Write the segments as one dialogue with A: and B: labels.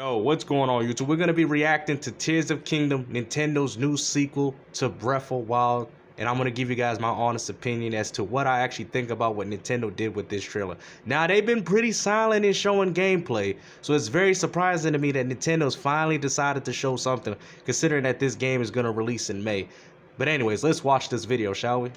A: Yo, what's going on, YouTube? We're going to be reacting to Tears of Kingdom, Nintendo's new sequel to Breath of Wild, and I'm going to give you guys my honest opinion as to what I actually think about what Nintendo did with this trailer. Now, they've been pretty silent in showing gameplay, so it's very surprising to me that Nintendo's finally decided to show something, considering that this game is going to release in May. But anyways, let's watch this video, shall we?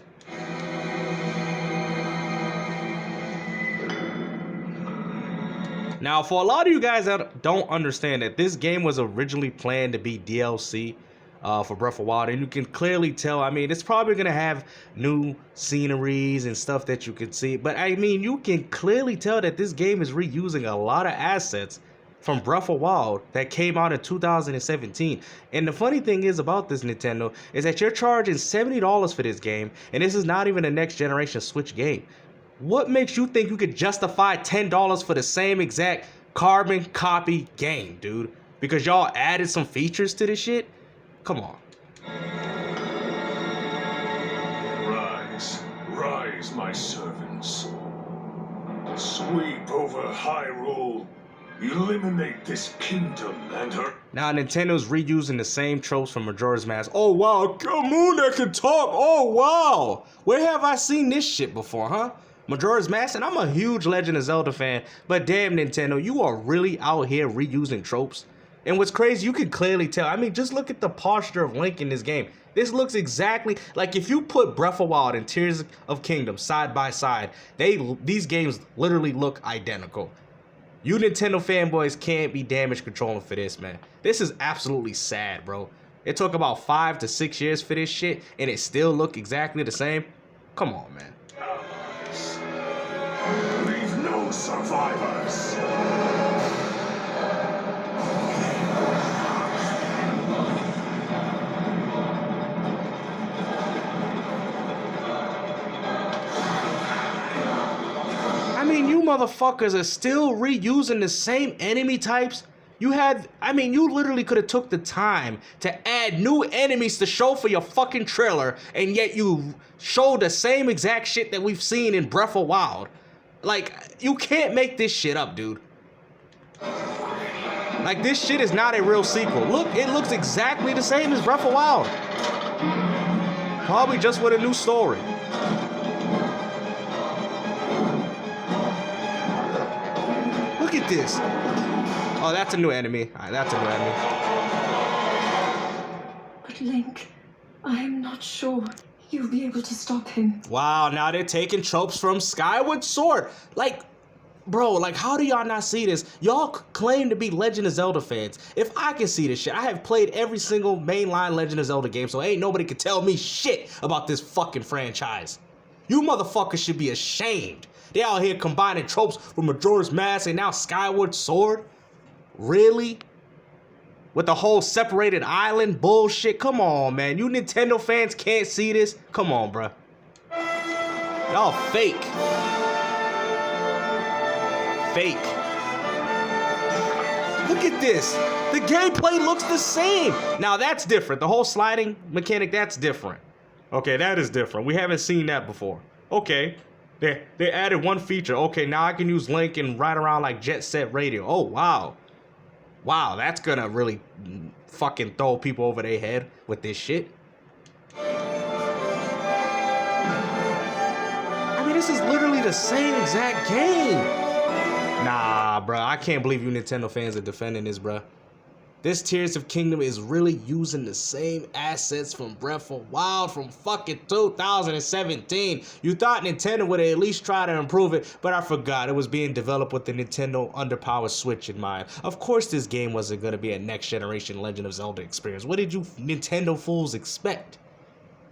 A: Now, for a lot of you guys that don't understand that this game was originally planned to be DLC for Breath of Wild, and you can clearly tell, I mean, it's probably going to have new sceneries and stuff that you can see, but I mean, you can clearly tell that this game is reusing a lot of assets from Breath of Wild that came out in 2017. And the funny thing is about this, Nintendo, is that you're charging $70 for this game, and this is not even a next generation Switch game. What makes you think you could justify $10 for the same exact carbon copy game, dude? Because y'all added some features to this shit? Come on.
B: Rise, rise, my servants. Sweep over Hyrule. Eliminate this kingdom and her...
A: Now, Nintendo's reusing the same tropes from Majora's Mask. Oh, wow, a moon that can talk. Oh, wow. Where have I seen this shit before, huh? Majora's Mask, and I'm a huge Legend of Zelda fan, but damn, Nintendo, you are really out here reusing tropes. And what's crazy, you can clearly tell. I mean, just look at the posture of Link in this game. This looks exactly like if you put Breath of Wild and Tears of Kingdom side by side, these games literally look identical. You Nintendo fanboys can't be damage controlling for this, man. This is absolutely sad, bro. It took about 5 to 6 years for this shit, and it still look exactly the same. Come on, man.
B: Leave no survivors.
A: I mean, you motherfuckers are still reusing the same enemy types. You literally could have took the time to add new enemies to show for your fucking trailer, and yet you showed the same exact shit that we've seen in Breath of Wild. Like, you can't make this shit up, dude. Like, this shit is not a real sequel. Look, it looks exactly the same as Breath of Wild. Probably just with a new story. Look at this. Oh, that's a new enemy. All right, that's a new enemy.
C: But Link, I'm not sure you'll be able to stop him.
A: Wow, now they're taking tropes from Skyward Sword. Like, bro, like, how do y'all not see this? Y'all claim to be Legend of Zelda fans. If I can see this shit, I have played every single mainline Legend of Zelda game, so ain't nobody can tell me shit about this fucking franchise. You motherfuckers should be ashamed. They out here combining tropes from Majora's Mask and now Skyward Sword. Really? With the whole separated island bullshit? Come on, man. You Nintendo fans can't see this? Come on, bruh. Y'all fake. Fake. Look at this. The gameplay looks the same. Now, that's different. The whole sliding mechanic, that's different. Okay, that is different. We haven't seen that before. Okay. They added one feature. Okay, now I can use Link and ride around like Jet Set Radio. Oh, wow. Wow, that's gonna really fucking throw people over their head with this shit. I mean, this is literally the same exact game. Nah, bro, I can't believe you Nintendo fans are defending this, bro. This Tears of Kingdom is really using the same assets from Breath of Wild from fucking 2017. You thought Nintendo would at least try to improve it, but I forgot it was being developed with the Nintendo underpowered Switch in mind. Of course this game wasn't going to be a next generation Legend of Zelda experience. What did you Nintendo fools expect?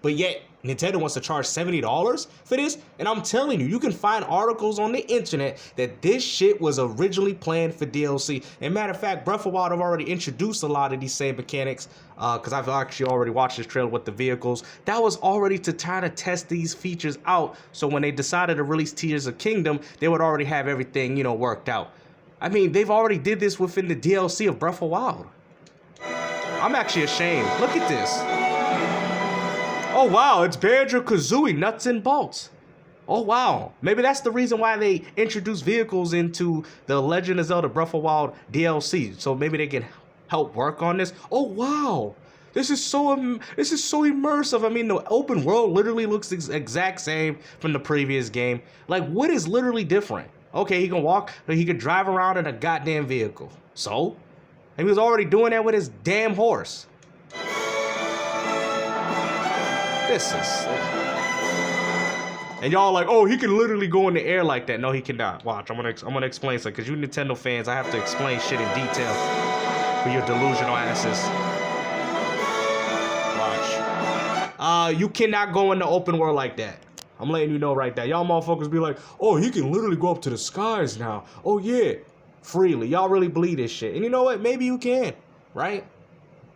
A: But yet, Nintendo wants to charge $70 for this? And I'm telling you, you can find articles on the internet that this shit was originally planned for DLC. And matter of fact, Breath of Wild have already introduced a lot of these same mechanics, because I've actually already watched this trailer with the vehicles. That was already to try to test these features out, so when they decided to release Tears of Kingdom, they would already have everything, you know, worked out. I mean, they've already did this within the DLC of Breath of Wild. I'm actually ashamed. Look at this. Oh wow, it's Banjo-Kazooie, nuts and bolts. Oh, wow. Maybe that's the reason why they introduced vehicles into the Legend of Zelda Breath of the Wild DLC. So maybe they can help work on this. Oh, wow. This is so immersive. I mean, the open world literally looks the exact same from the previous game. Like, what is literally different? Okay, he can walk, but he can drive around in a goddamn vehicle. So? And he was already doing that with his damn horse. This is... And y'all like, oh, he can literally go in the air like that. No, he cannot. Watch, I'm gonna explain something. Because you Nintendo fans, I have to explain shit in detail for your delusional asses. Watch. You cannot go in the open world like that. I'm letting you know right there. Y'all motherfuckers be like, oh, he can literally go up to the skies now. Oh, yeah. Freely. Y'all really believe this shit. And you know what? Maybe you can. Right?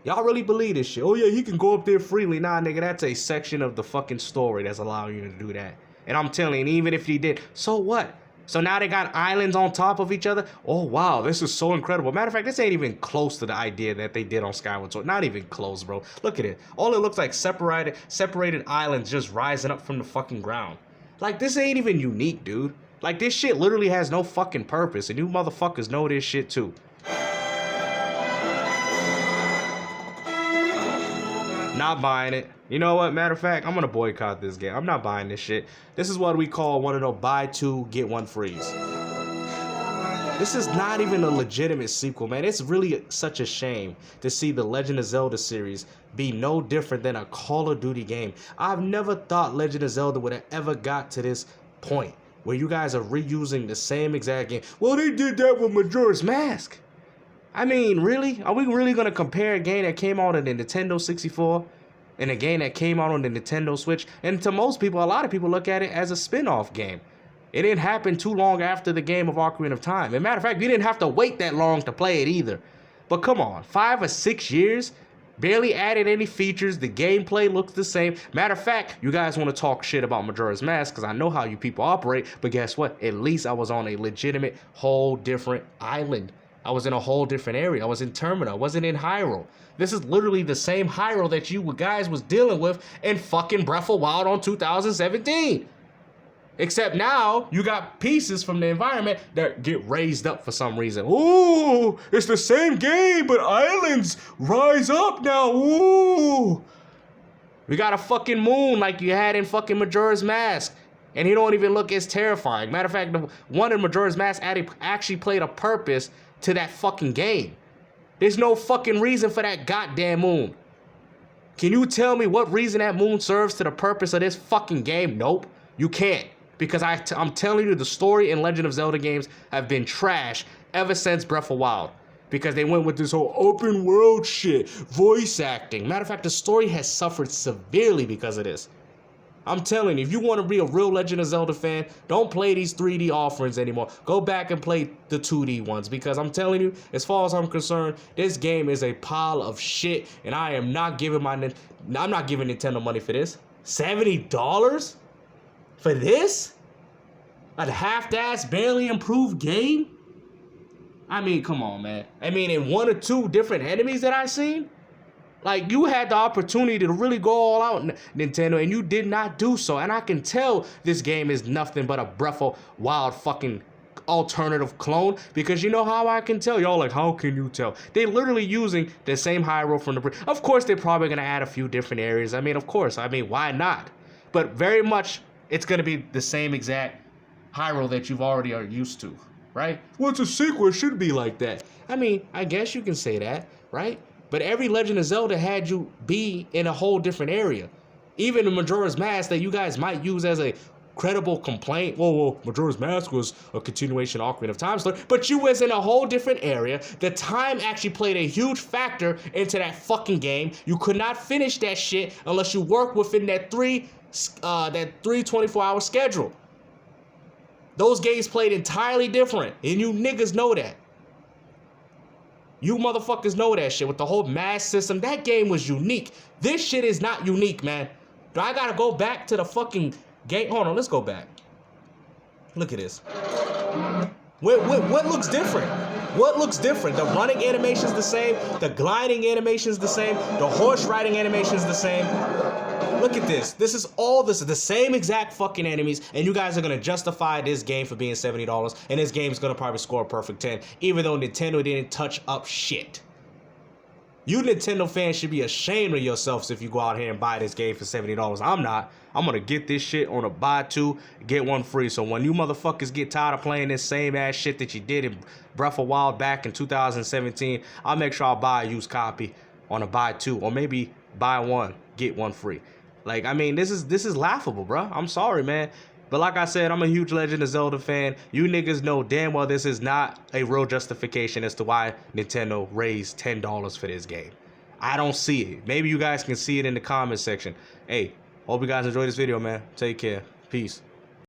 A: Y'all really believe this shit. Oh, yeah, he can go up there freely. Nah, nigga, that's a section of the fucking story that's allowing you to do that. And I'm telling you, even if he did, so what? So now they got islands on top of each other? Oh, wow, this is so incredible. Matter of fact, this ain't even close to the idea that they did on Skyward Sword. Not even close, bro. Look at it. All it looks like separated islands just rising up from the fucking ground. Like, this ain't even unique, dude. Like, this shit literally has no fucking purpose. And you motherfuckers know this shit, too. Not buying it. You know what? Matter of fact, I'm gonna boycott this game. I'm not buying this shit. This is what we call one of those buy two, get one frees. This is not even a legitimate sequel, man. It's really such a shame to see the Legend of Zelda series be no different than a Call of Duty game. I've never thought Legend of Zelda would have ever got to this point where you guys are reusing the same exact game. Well, they did that with Majora's Mask. I mean, really? Are we really going to compare a game that came out on the Nintendo 64 and a game that came out on the Nintendo Switch? And to most people, a lot of people look at it as a spin-off game. It didn't happen too long after the game of Ocarina of Time. As a matter of fact, we didn't have to wait that long to play it either. But come on, 5 or 6 years? Barely added any features. The gameplay looks the same. Matter of fact, you guys want to talk shit about Majora's Mask because I know how you people operate. But guess what? At least I was on a legitimate whole different island. I was in a whole different area. I was in Termina. I wasn't in Hyrule. This is literally the same Hyrule that you guys was dealing with in fucking Breath of the Wild on 2017. Except now, you got pieces from the environment that get raised up for some reason. Ooh, it's the same game, but islands rise up now. Ooh. We got a fucking moon like you had in fucking Majora's Mask. And he don't even look as terrifying. Matter of fact, the one in Majora's Mask actually played a purpose to that fucking game. There's no fucking reason for that goddamn moon. Can you tell me what reason that moon serves to the purpose of this fucking game? Nope, you can't. Because I'm telling you, the story in Legend of Zelda games have been trash ever since Breath of the Wild. Because they went with this whole open world shit, voice acting. Matter of fact, the story has suffered severely because of this. I'm telling you, if you want to be a real Legend of Zelda fan, don't play these 3D offerings anymore. Go back and play the 2D ones, because I'm telling you, as far as I'm concerned, this game is a pile of shit, and I am not giving I'm not giving Nintendo money for this. $70 for this? A half-assed, barely improved game? I mean, come on, man. I mean, in 1 or 2 different enemies that I've seen? Like, you had the opportunity to really go all out, Nintendo, and you did not do so. And I can tell this game is nothing but a Breath of Wild fucking alternative clone, because you know how I can tell? Y'all like, how can you tell? They're literally using the same Hyrule from the... Of course, they're probably going to add a few different areas. I mean, of course. I mean, why not? But very much, it's going to be the same exact Hyrule that you've already are used to, right? Well, it's a sequel. It should be like that. I mean, I guess you can say that, right? But every Legend of Zelda had you be in a whole different area. Even the Majora's Mask that you guys might use as a credible complaint. Well, Majora's Mask was a continuation of Ocarina of Time story, but you was in a whole different area. The time actually played a huge factor into that fucking game. You could not finish that shit unless you work within that 24-hour schedule. Those games played entirely different, and you niggas know that. You motherfuckers know that shit with the whole mass system. That game was unique. This shit is not unique, man. Do I gotta go back to the fucking game? Hold on, let's go back. Look at this. What looks different? What looks different? The running animation's the same. The gliding animation's the same. The horse riding animation's the same. Look at this. This is the same exact fucking enemies, and you guys are gonna justify this game for being $70, and this game's gonna probably score a perfect 10, even though Nintendo didn't touch up shit. You Nintendo fans should be ashamed of yourselves if you go out here and buy this game for $70. I'm not. I'm gonna get this shit on a buy two, get one free. So when you motherfuckers get tired of playing this same ass shit that you did in Breath of Wild back in 2017, I'll make sure I'll buy a used copy on a buy two, or maybe buy one, get one free. Like, I mean, this is laughable, bro. I'm sorry, man. But like I said, I'm a huge Legend of Zelda fan. You niggas know damn well this is not a real justification as to why Nintendo raised $10 for this game. I don't see it. Maybe you guys can see it in the comment section. Hey, hope you guys enjoyed this video, man. Take care. Peace.